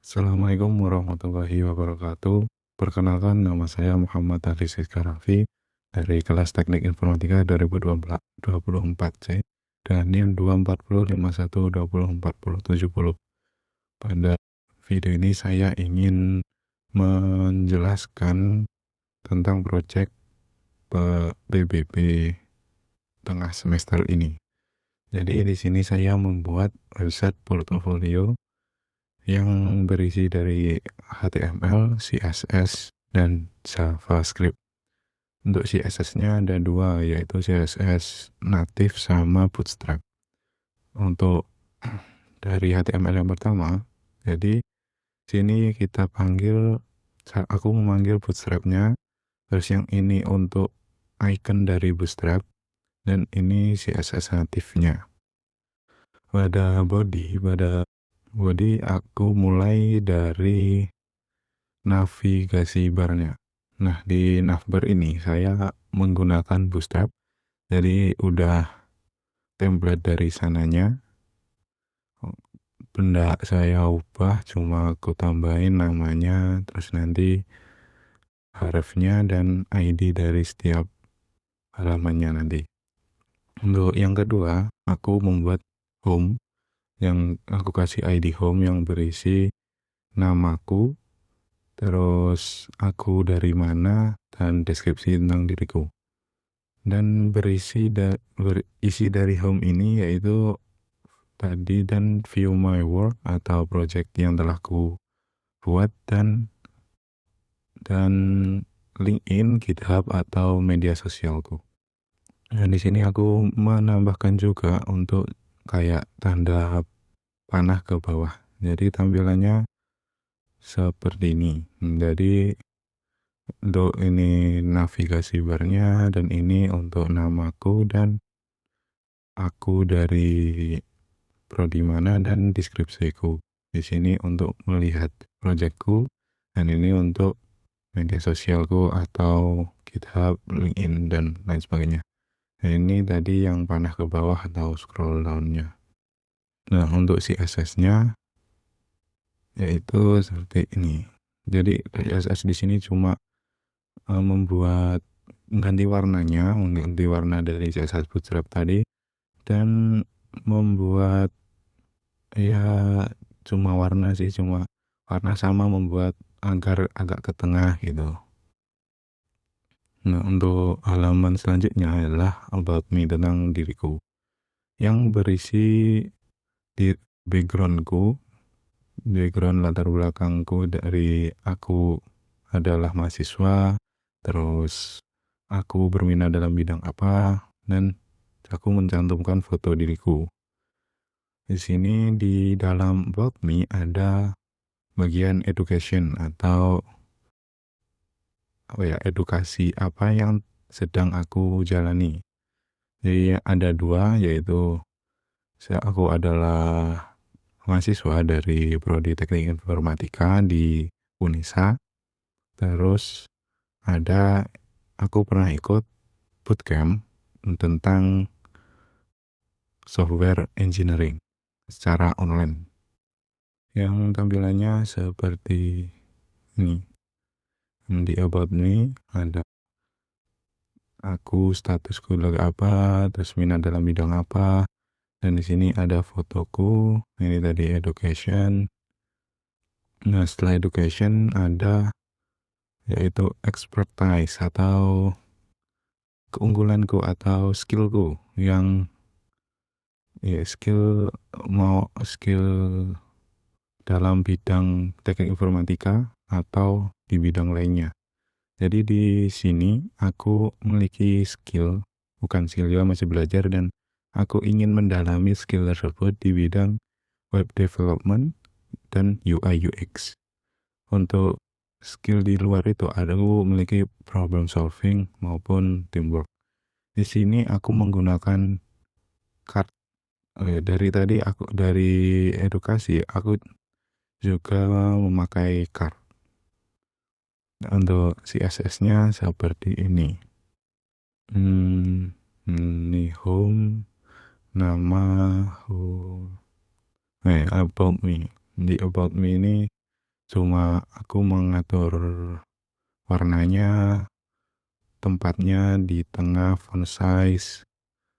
Assalamualaikum warahmatullahi wabarakatuh. Perkenalkan, nama saya Muhammad Ali Raffi dari kelas Teknik Informatika 2024 C dan NIM 24051204070. Pada video ini saya ingin menjelaskan tentang proyek PBB tengah semester ini. Jadi di sini saya membuat website portofolio yang berisi dari HTML, CSS, dan JavaScript. Untuk CSS-nya ada dua, yaitu CSS native sama Bootstrap. Untuk dari HTML yang pertama, jadi sini kita panggil, aku memanggil Bootstrap-nya, terus yang ini untuk icon dari Bootstrap, dan ini CSS native-nya. Pada body aku mulai dari navigasi barnya. Nah, di navbar ini saya menggunakan Bootstrap, jadi udah template dari sananya. Benda saya ubah, cuma aku tambahin namanya, terus nanti hrefnya dan ID dari setiap halamannya nanti. Untuk yang kedua, aku membuat home, yang aku kasih ID home yang berisi namaku, terus aku dari mana, dan deskripsi tentang diriku. Dan berisi dari home ini yaitu tadi dan view my work atau project yang telah ku buat dan LinkedIn, GitHub atau media sosialku. Dan di sini aku menambahkan juga untuk kayak tanda panah ke bawah. Jadi tampilannya seperti ini. Jadi untuk ini navigasi barnya, dan ini untuk namaku dan aku dari prodi mana dan deskripsiku. Di sini untuk melihat proyekku, dan ini untuk media sosialku atau GitHub, LinkedIn, dan lain sebagainya. Dan ini tadi yang panah ke bawah atau scroll down-nya. Nah, untuk CSS-nya yaitu seperti ini. Jadi CSS di sini cuma membuat mengganti warna dari CSS Bootstrap tadi, dan membuat ya cuma warna sama, membuat agar agak ke tengah gitu. Nah, untuk halaman selanjutnya adalah about me, tentang diriku, yang berisi di background latar belakangku. Dari aku adalah mahasiswa, terus aku berminat dalam bidang apa, dan aku mencantumkan foto diriku. Di sini di dalam about me ada bagian education atau edukasi apa yang sedang aku jalani. Jadi ada dua, yaitu aku adalah mahasiswa dari Prodi Teknik Informatika di Unisa. Terus aku pernah ikut bootcamp tentang software engineering secara online, yang tampilannya seperti ini. Di about me ada aku, statusku lagi apa, terus minat dalam bidang apa, dan di sini ada fotoku. Ini tadi education. Nah, setelah education ada yaitu expertise atau keunggulanku atau skillku, yang skill dalam bidang teknik informatika atau di bidang lainnya. Jadi di sini aku memiliki bukan skill juga, masih belajar, dan aku ingin mendalami skill tersebut di bidang web development dan UI UX. Untuk skill di luar itu aku memiliki problem solving maupun teamwork. Di sini aku menggunakan card. Dari edukasi aku juga memakai card. Untuk CSS-nya seperti ini. Ini home, nama, about me. Di about me ini cuma aku mengatur warnanya, tempatnya di tengah, font size,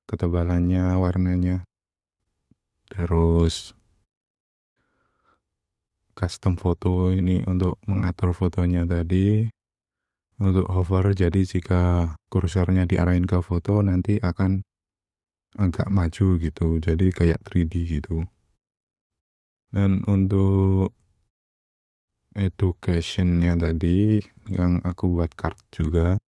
ketebalannya, warnanya, terus custom foto ini untuk mengatur fotonya tadi. Untuk hover, jadi jika kursornya diarahin ke foto nanti akan agak maju gitu, jadi kayak 3D gitu. Dan untuk educationnya tadi yang aku buat card juga,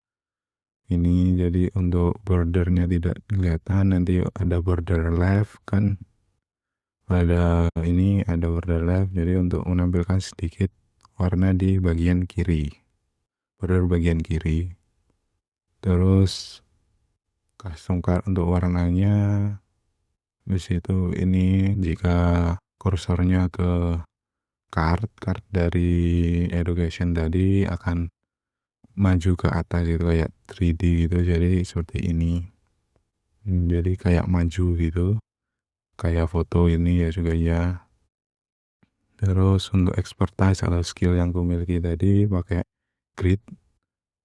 ini jadi untuk bordernya tidak kelihatan, nanti ada border left kan, ada border left, jadi untuk menampilkan sedikit warna di bagian kiri, border bagian kiri. Terus custom card untuk warnanya, di situ ini jika kursornya ke card dari education tadi akan maju ke atas gitu kayak 3D gitu, jadi seperti ini. Jadi kayak maju gitu, kayak foto ini ya juga ya. Terus untuk expertise atau skill yang aku miliki tadi pakai grid.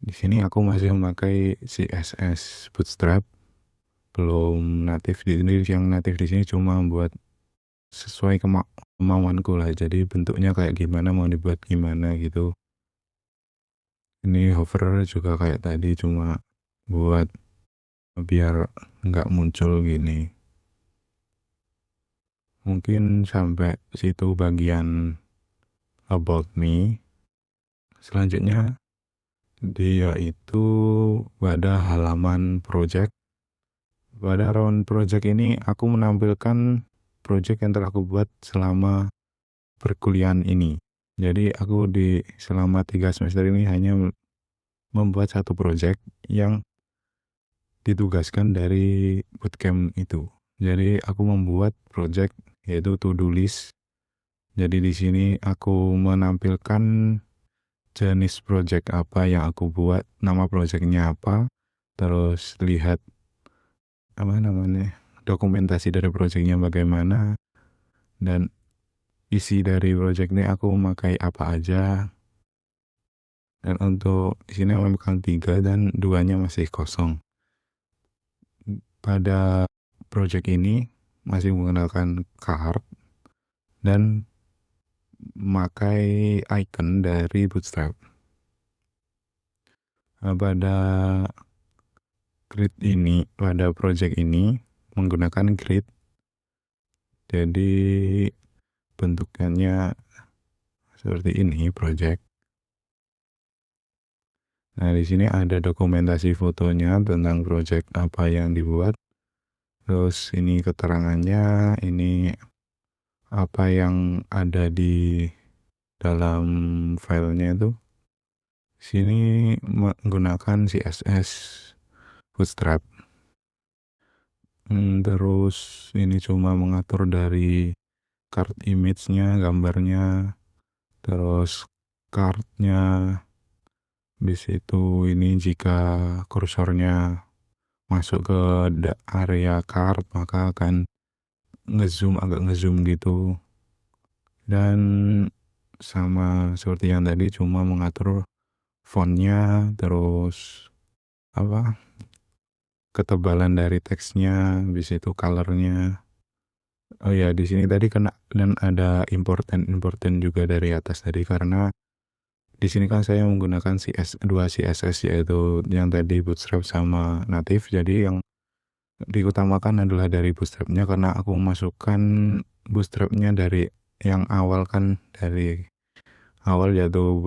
Di sini aku masih memakai CSS Bootstrap, belum natif di sini. Yang natif di sini cuma buat sesuai kemauanku lah. Jadi bentuknya kayak gimana, mau dibuat gimana gitu. Ini hover juga kayak tadi, cuma buat biar nggak muncul gini. Mungkin sampai situ bagian about me. Selanjutnya dia itu pada halaman project. Pada halaman project ini aku menampilkan project yang telah aku buat selama perkuliahan ini. Jadi aku selama 3 semester ini hanya membuat satu project yang ditugaskan dari bootcamp itu. Jadi aku membuat project yaitu to-do list. Jadi di sini aku menampilkan jenis project apa yang aku buat, nama projectnya apa, terus lihat apa namanya, dokumentasi dari projectnya bagaimana, dan isi dari project ini aku memakai apa aja. Dan untuk di sini aku menemukan 3 dan 2-nya masih kosong. Pada project ini masih menggunakan card dan memakai icon dari Bootstrap. Nah, pada project ini menggunakan grid. Jadi bentukannya seperti ini project. Nah, di sini ada dokumentasi fotonya tentang project apa yang dibuat. Terus ini keterangannya, ini apa yang ada di dalam filenya itu. Sini menggunakan CSS Bootstrap. Terus ini cuma mengatur dari card image-nya, gambarnya, terus card-nya. Di situ ini jika kursornya masuk ke area card maka akan agak ngezoom gitu. Dan sama seperti yang tadi, cuma mengatur fontnya, terus apa, ketebalan dari teksnya, habis itu colornya. Oh ya, di sini tadi kena dan ada important juga dari atas tadi, karena di sini kan saya menggunakan dua CSS, yaitu yang tadi Bootstrap sama Native. Jadi yang diutamakan adalah dari Bootstrapnya, karena aku memasukkan Bootstrapnya dari yang awal kan, dari awal yaitu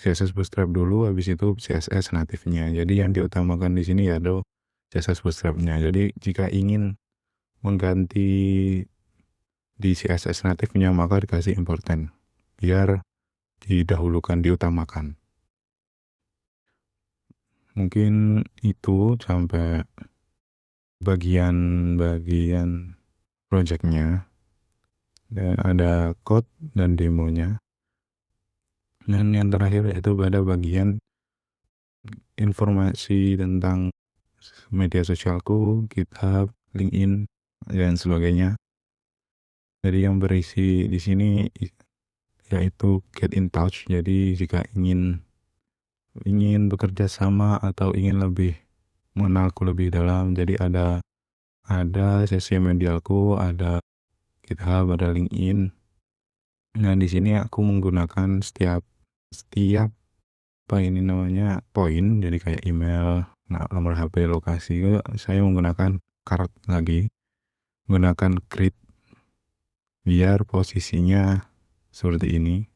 CSS Bootstrap dulu, habis itu CSS natifnya. Jadi yang diutamakan di sini yaitu CSS Bootstrapnya. Jadi jika ingin mengganti di CSS natifnya maka dikasih important biar didahulukan, diutamakan. Mungkin itu sampai bagian projectnya, dan ada code dan demonya. Dan yang terakhir yaitu pada bagian informasi tentang media sosialku, GitHub, LinkedIn, dan sebagainya. Jadi yang berisi di sini yaitu get in touch. Jadi jika ingin bekerja sama atau ingin lebih mengenalku lebih dalam, jadi ada sesi medialku, ada GitHub, ada LinkedIn. Nah, di sini aku menggunakan setiap apa ini namanya poin, jadi kayak email, nah, nomor HP, lokasi, saya menggunakan card lagi, menggunakan grid biar posisinya seperti ini.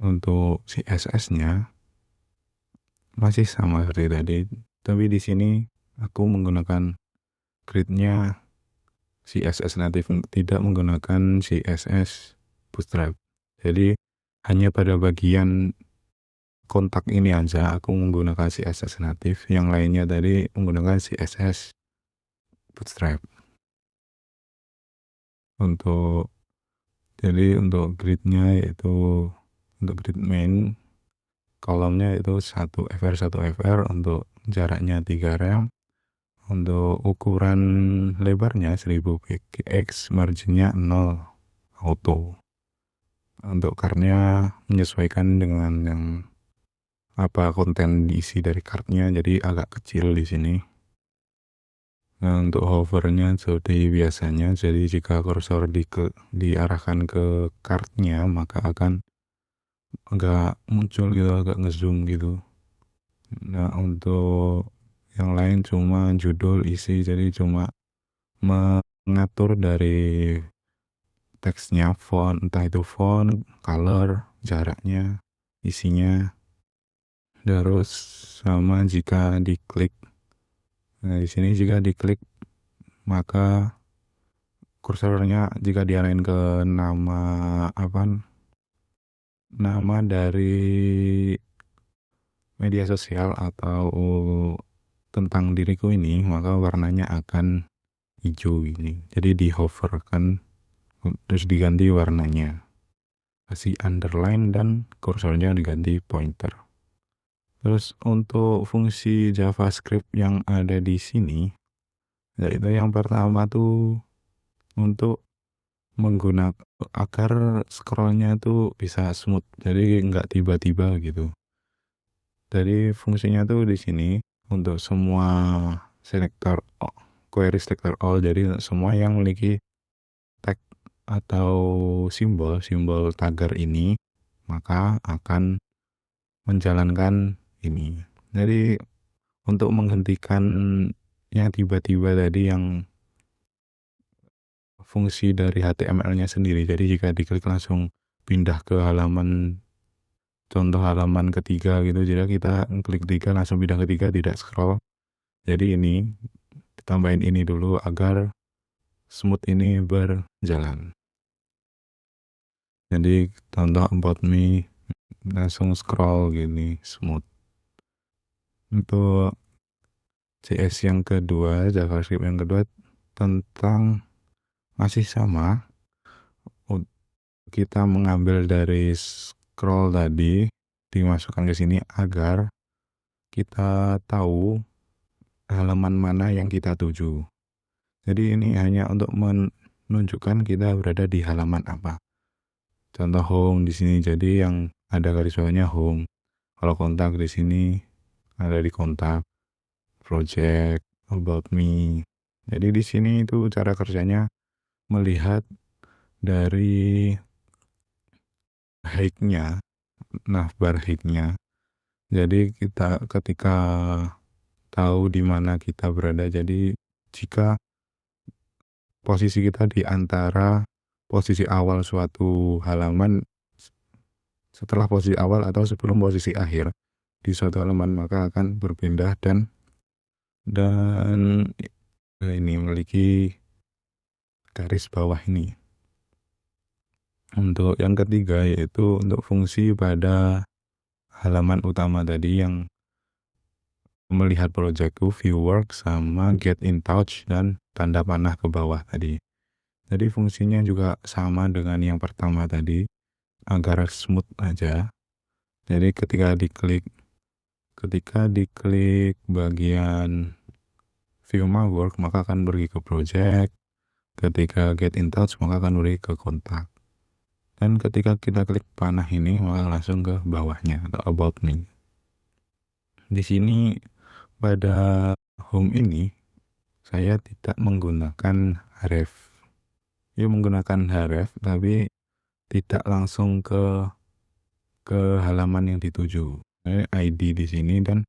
Untuk CSS-nya masih sama seperti tadi, tapi di sini aku menggunakan gridnya CSS native, tidak menggunakan CSS Bootstrap. Jadi hanya pada bagian kontak ini aja aku menggunakan CSS native, yang lainnya tadi menggunakan CSS Bootstrap. Untuk gridnya yaitu untuk grid main, kolomnya itu 1 fr 1 fr, untuk jaraknya 3 rem, untuk ukuran lebarnya 1000 px, marginnya 0 auto. Untuk cardnya menyesuaikan dengan yang apa konten diisi dari cardnya, jadi agak kecil di sini. Nah, untuk hovernya seperti biasanya, jadi jika kursor diarahkan ke cardnya maka akan agak muncul gitu, agak ngezoom gitu. Nah, untuk yang lain cuma judul, isi, jadi cuma mengatur dari teksnya, font, entah itu font, color, jaraknya, isinya. Terus sama jika diklik. Nah, di sini jika diklik maka kursornya jika diarahin ke nama dari media sosial atau tentang diriku ini, maka warnanya akan hijau ini. Jadi di hoverkan terus diganti warnanya, kasih underline dan kursornya diganti pointer. Terus untuk fungsi JavaScript yang ada di sini, yaitu yang pertama tuh untuk menggunakan agar scrollnya tuh bisa smooth, jadi nggak tiba-tiba gitu. Jadi fungsinya tuh di sini untuk semua query selector all, jadi semua yang memiliki tag atau simbol tagar ini maka akan menjalankan ini. Jadi untuk menghentikan yang tiba-tiba tadi, yang fungsi dari HTML-nya sendiri, jadi jika diklik langsung pindah ke contoh halaman ketiga gitu, jadi kita klik 3 langsung pindah ke 3, tidak scroll. Jadi ini ditambahin ini dulu agar smooth ini berjalan. Jadi contoh about me, langsung scroll gini smooth. Untuk CS yang kedua, JavaScript yang kedua tentang masih sama, kita mengambil dari scroll tadi dimasukkan ke sini agar kita tahu halaman mana yang kita tuju. Jadi ini hanya untuk menunjukkan kita berada di halaman apa. Contoh home di sini, jadi yang ada garis bawahnya home. Kalau kontak di sini ada di kontak, project, about me. Jadi di sini itu cara kerjanya melihat dari height-nya, navbar height-nya. Jadi kita ketika tahu di mana kita berada, jadi jika posisi kita di antara posisi awal suatu halaman, setelah posisi awal atau sebelum posisi akhir di suatu halaman, maka akan berpindah dan ini memiliki garis bawah ini. Untuk yang ketiga yaitu untuk fungsi pada halaman utama tadi yang melihat projectku, view work, sama get in touch dan tanda panah ke bawah tadi. Jadi fungsinya juga sama dengan yang pertama tadi, agar smooth aja. Jadi ketika diklik bagian view my work maka akan pergi ke project, Ketika get in touch maka akan beri ke kontak. Dan ketika kita klik panah ini maka langsung ke bawahnya atau about me. Di sini pada home ini saya tidak menggunakan href. Ya menggunakan href tapi tidak langsung ke halaman yang dituju. ID di sini dan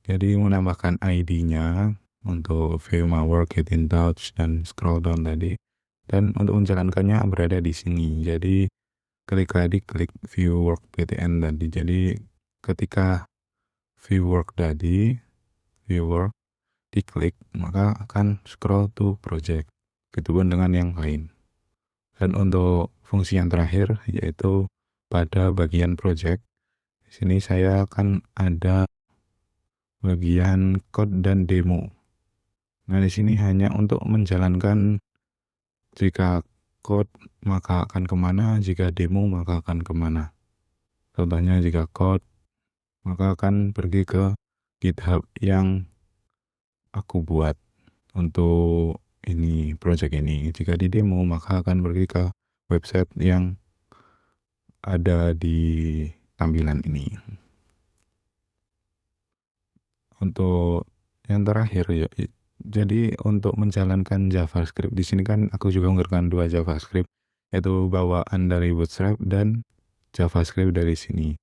jadi menambahkan ID-nya untuk view my work, get in touch, dan scroll down tadi. Dan untuk menjalankannya berada di sini. Jadi klik view work PTN tadi. Jadi ketika view work diklik maka akan scroll to project. Begitupun dengan yang lain. Dan untuk fungsi yang terakhir yaitu pada bagian project. Di sini saya akan ada bagian code dan demo. Nah, di sini hanya untuk menjalankan jika code maka akan kemana, jika demo maka akan kemana. Contohnya jika code maka akan pergi ke GitHub yang aku buat untuk ini project ini. Jika di demo maka akan pergi ke website yang ada di tampilan ini. Untuk yang terakhir ya, jadi untuk menjalankan JavaScript di sini kan aku juga menggunakan 2 JavaScript, yaitu bawaan dari Bootstrap dan JavaScript dari sini.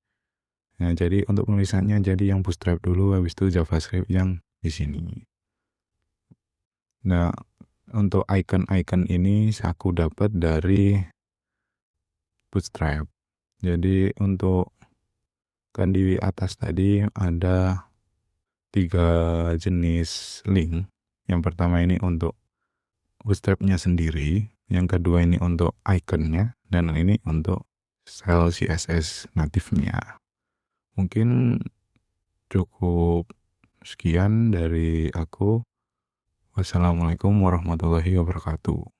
Nah, jadi untuk penulisannya jadi yang Bootstrap dulu, habis itu JavaScript yang di sini. Nah, untuk icon-icon ini aku dapat dari Bootstrap. Jadi untuk kan di atas tadi ada 3 jenis link. Yang pertama ini untuk Bootstrap-nya sendiri, yang kedua ini untuk iconnya, dan ini untuk style CSS natifnya. Mungkin cukup sekian dari aku. Wassalamualaikum warahmatullahi wabarakatuh.